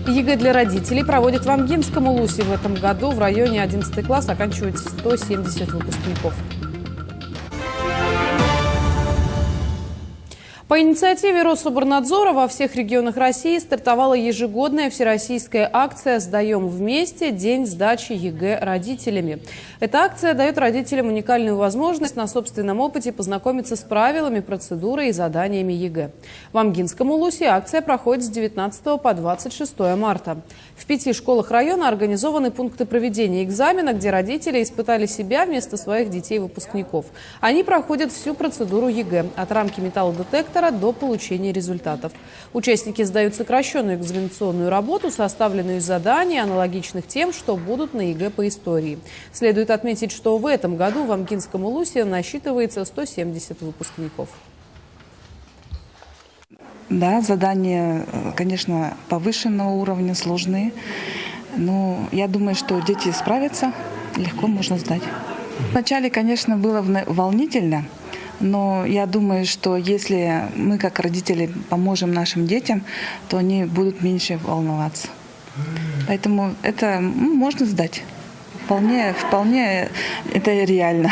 ЕГЭ для родителей проводят в Амгинском Улусе. В этом году в районе 11 класс оканчивают 170 выпускников. По инициативе Рособорнадзора во всех регионах России стартовала ежегодная всероссийская акция «Сдаем вместе. День сдачи ЕГЭ родителями». Эта акция дает родителям уникальную возможность на собственном опыте познакомиться с правилами, процедурой и заданиями ЕГЭ. В Амгинском Улусе акция проходит с 19 по 26 марта. В 5 школах района организованы пункты проведения экзамена, где родители испытали себя вместо своих детей-выпускников. Они проходят всю процедуру ЕГЭ – от рамки металлодетектора до получения результатов. Участники сдают сокращенную экзаменационную работу, составленную из заданий, аналогичных тем, что будут на ЕГЭ по истории. Следует отметить, что в этом году в Амгинском Улусе насчитывается 170 выпускников. Да, задания, конечно, повышенного уровня, сложные. Но я думаю, что дети справятся, легко можно сдать. Вначале, конечно, было волнительно. Но я думаю, что если мы, как родители, поможем нашим детям, то они будут меньше волноваться. Поэтому это можно сдать. Вполне это реально.